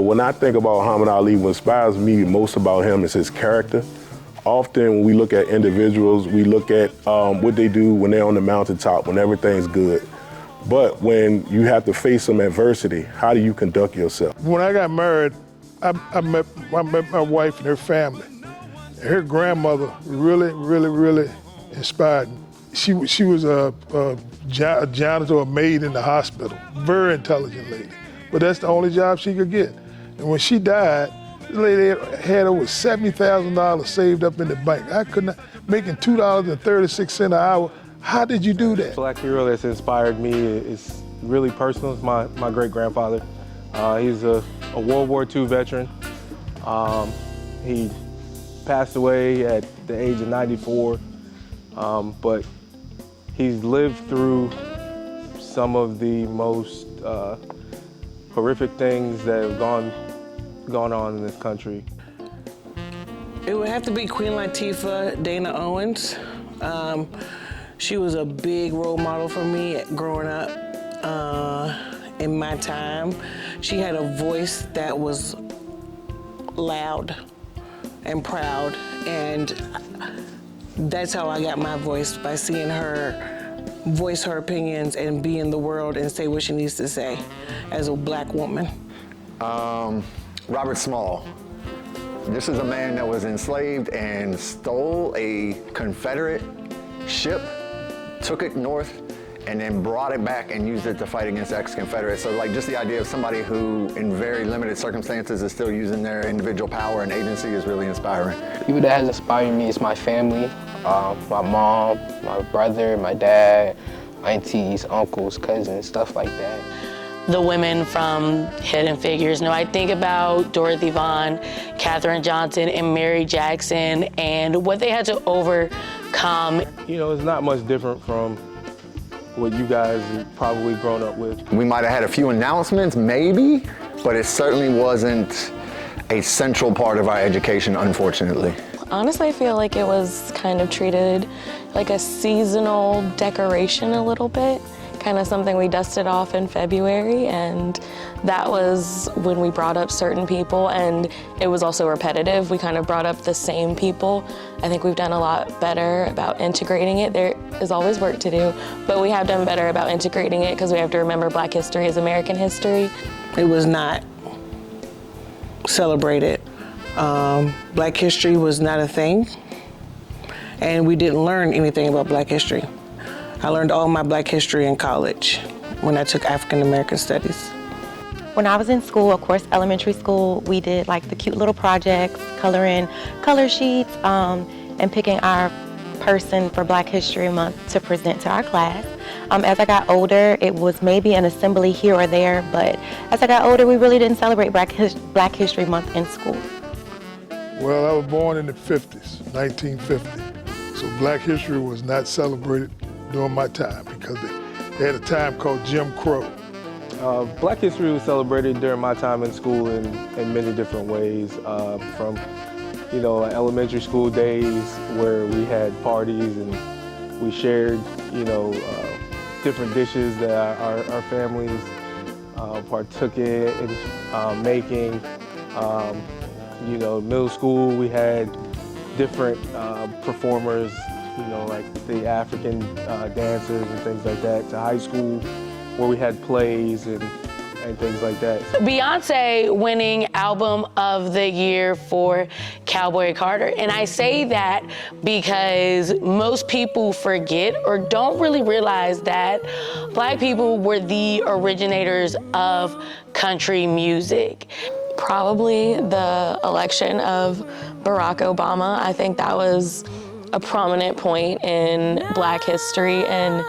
when I think about Muhammad Ali, what inspires me most about him is his character. Often when we look at individuals, we look at what they do when they're on the mountaintop, when everything's good. But when you have to face some adversity, how do you conduct yourself? When I got married, I met my wife and her family. Her grandmother really inspired me. She was a janitor or maid in the hospital, very intelligent lady. But that's the only job she could get. And when she died, the lady had over $70,000 saved up in the bank. I could not, making $2.36 an hour. How did you do that? Black hero that's inspired me is really personal. It's my great-grandfather. He's a World War II veteran. He passed away at the age of 94, but he's lived through some of the most horrific things that have gone on in this country. It would have to be Queen Latifah, Dana Owens. She was a big role model for me growing up in my time. She had a voice that was loud and proud, and that's how I got my voice, by seeing her voice her opinions and be in the world and say what she needs to say as a black woman. Robert Small. This is a man that was enslaved and stole a Confederate ship, took it north, and then brought it back and used it to fight against ex-Confederates. So like just the idea of somebody who in very limited circumstances is still using their individual power and agency is really inspiring. People that has inspired me is my family, my mom, my brother, my dad, aunties, uncles, cousins, stuff like that. The women from Hidden Figures. I think about Dorothy Vaughan, Katherine Johnson, and Mary Jackson, and what they had to overcome. You know, it's not much different from what you guys have probably grown up with. We might have had a few announcements, maybe, but it certainly wasn't a central part of our education, unfortunately. Honestly, I feel like it was kind of treated like a seasonal decoration a little bit. Kind of something we dusted off in February, and that was when we brought up certain people, and it was also repetitive. We kind of brought up the same people. I think we've done a lot better about integrating it. There is always work to do, but we have done better about integrating it because we have to remember Black history is American history. It was not celebrated. Black history was not a thing, and we didn't learn anything about Black history. I learned all my Black history in college when I took African American studies. When I was in school, of course, elementary school, we did like the cute little projects, coloring color sheets, and picking our person for Black History Month to present to our class. As I got older, it was maybe an assembly here or there, but as I got older, we really didn't celebrate Black History Month in school. Well, I was born in the 50s, 1950. So Black history was not celebrated during my time because they had a time called Jim Crow. Black history was celebrated during my time in school in many different ways, from elementary school days where we had parties and we shared different dishes that our families partook in making. Middle school we had different performers, like the African dancers and things like that, to high school where we had plays and things like that. Beyonce winning Album of the Year for Cowboy Carter. And I say that because most people forget or don't really realize that Black people were the originators of country music. Probably the election of Barack Obama. I think that was a prominent point in Black history and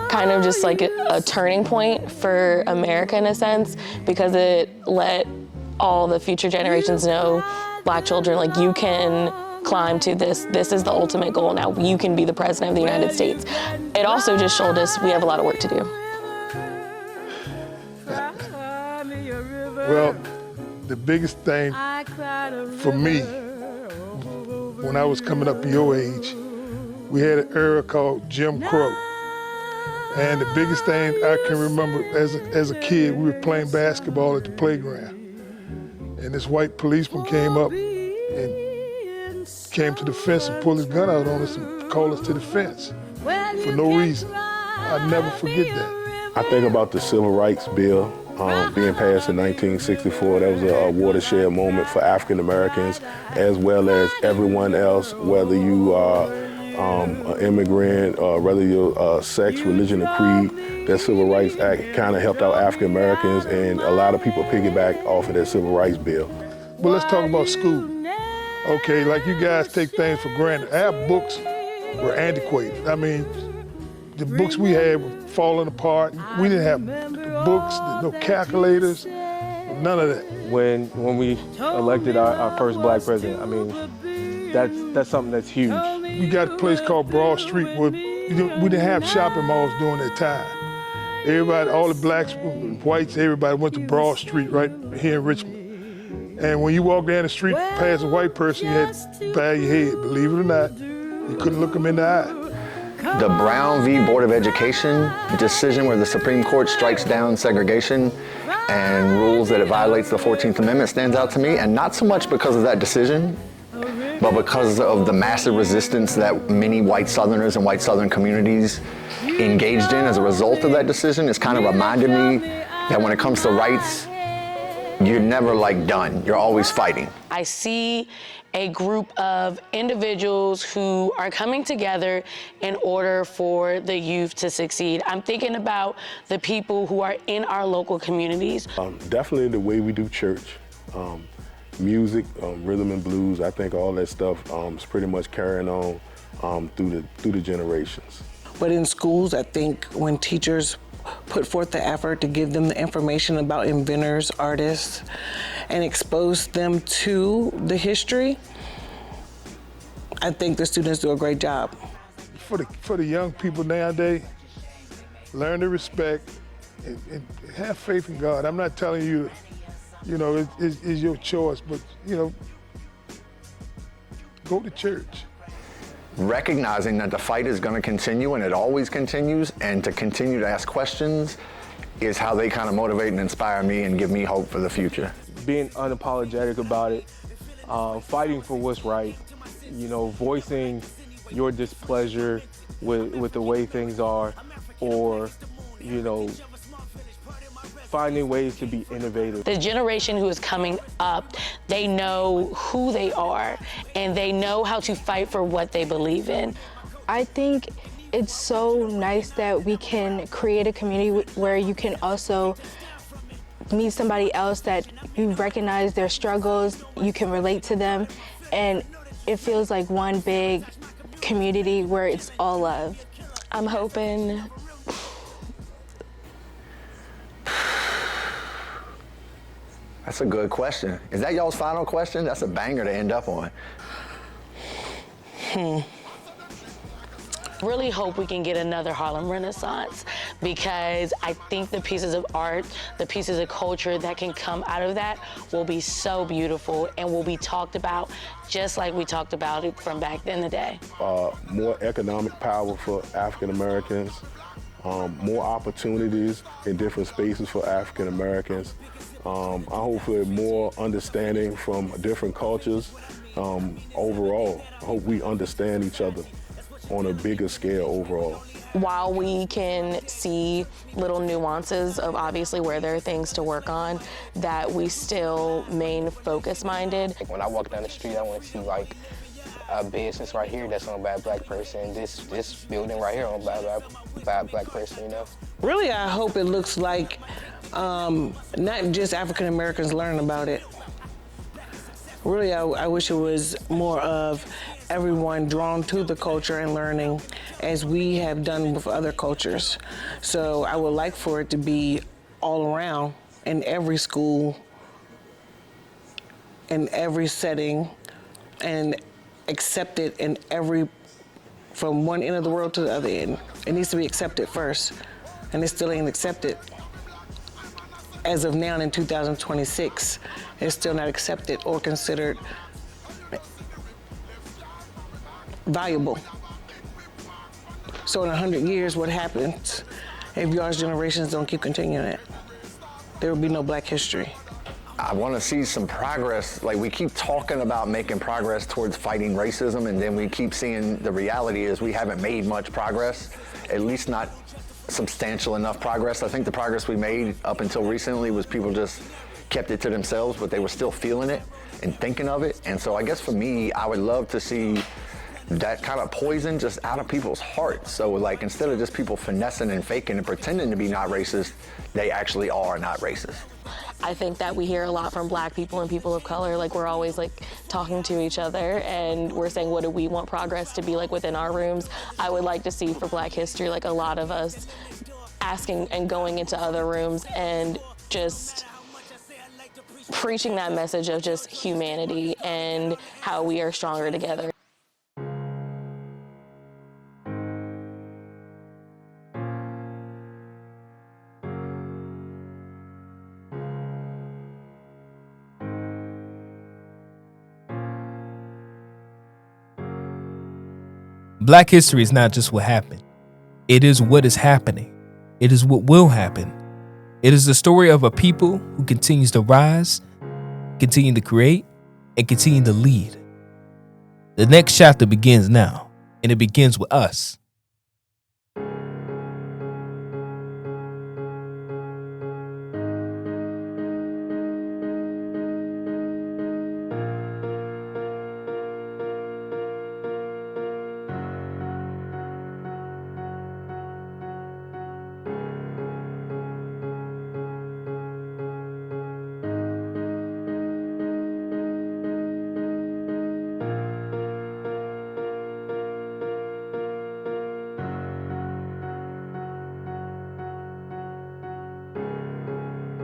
kind of just like a turning point for America in a sense, because it let all the future generations know, Black children, like, you can climb to this. This is the ultimate goal. Now you can be the president of the United States. It also just showed us we have a lot of work to do. Well, the biggest thing for me, when I was coming up your age, we had an era called Jim Crow. And the biggest thing I can remember as a kid, we were playing basketball at the playground. and this white policeman came up and came to the fence and pulled his gun out on us and called us to the fence for no reason. I'll never forget that. I think about the Civil Rights Bill being passed in 1964. That was a watershed moment for African Americans as well as everyone else, whether you are an immigrant, whether you're sex, religion, or creed. That Civil Rights Act kind of helped out African Americans, and a lot of people piggyback off of that Civil Rights Bill. But let's talk about school. Okay, like you guys take things for granted. Our books were antiquated. I mean, the books we had were falling apart. We didn't have the books, no calculators, none of that. When we elected our first black president, I mean, that's something that's huge. We got a place called Broad Street where we didn't have shopping malls during that time. Everybody, all the blacks, whites, everybody went to Broad Street right here in Richmond. And when you walk down the street past a white person, you had to bow your head. Believe it or not, you couldn't look them in the eye. The Brown v. Board of Education decision where the Supreme Court strikes down segregation and rules that it violates the 14th Amendment stands out to me, and not so much because of that decision, but because of the massive resistance that many white Southerners and white Southern communities engaged in as a result of that decision. It's kind of reminded me that when it comes to rights, you're never like done. You're always fighting. I see a group of individuals who are coming together in order for the youth to succeed. I'm thinking about the people who are in our local communities. Definitely the way we do church. Music, rhythm and blues, I think all that stuff is pretty much carrying on through the generations. But in schools, I think when teachers put forth the effort to give them the information about inventors, artists, and expose them to the history, I think the students do a great job. For the young people nowadays, learn to respect and have faith in God. I'm not telling you, it's your choice, but, go to church. Recognizing that the fight is going to continue and it always continues, and to continue to ask questions is how they kind of motivate and inspire me and give me hope for the future. Being unapologetic about it, fighting for what's right, voicing your displeasure with the way things are, or, finding ways to be innovative. The generation who is coming up, they know who they are and they know how to fight for what they believe in. I think it's so nice that we can create a community where you can also meet somebody else that you recognize their struggles, you can relate to them, and it feels like one big community where it's all love. I'm hoping That's a good question. Is that y'all's final question? That's a banger to end up on. Really hope we can get another Harlem Renaissance, because I think the pieces of art, the pieces of culture that can come out of that will be so beautiful and will be talked about just like we talked about it from back in the day. More economic power for African Americans, more opportunities in different spaces for African Americans. I hope for more understanding from different cultures. Overall, I hope we understand each other on a bigger scale overall. while we can see little nuances of obviously where there are things to work on, that we still remain focus-minded. When I walk down the street, I want to see like a business right here that's owned by a black person. This building right here owned by a black person, you know? Really, I hope it looks like not just African Americans learn about it. Really, I wish it was more of everyone drawn to the culture and learning as we have done with other cultures. So I would like for it to be all around in every school, in every setting, and accepted in every, from one end of the world to the other end. It needs to be accepted first, and it still ain't accepted. As of now in 2026, it's still not accepted or considered valuable. So in 100 years, what happens if y'all's generations don't keep continuing it? There will be no Black history. I want to see some progress. Like, we keep talking about making progress towards fighting racism, and then we keep seeing the reality is we haven't made much progress, at least not substantial enough progress. I think the progress we made up until recently was people just kept it to themselves, but they were still feeling it and thinking of it. And so I guess for me, I would love to see that kind of poison just out of people's hearts. So like, instead of just people finessing and faking and pretending to be not racist, they actually are not racist. I think that we hear a lot from Black people and people of color, like we're always like talking to each other and we're saying, what do we want progress to be like within our rooms? I would like to see for Black history, like a lot of us asking and going into other rooms and just preaching that message of just humanity and how we are stronger together. Black history is not just what happened. It is what is happening. It is what will happen. It is the story of a people who continues to rise, continue to create, and continue to lead. The next chapter begins now, and it begins with us.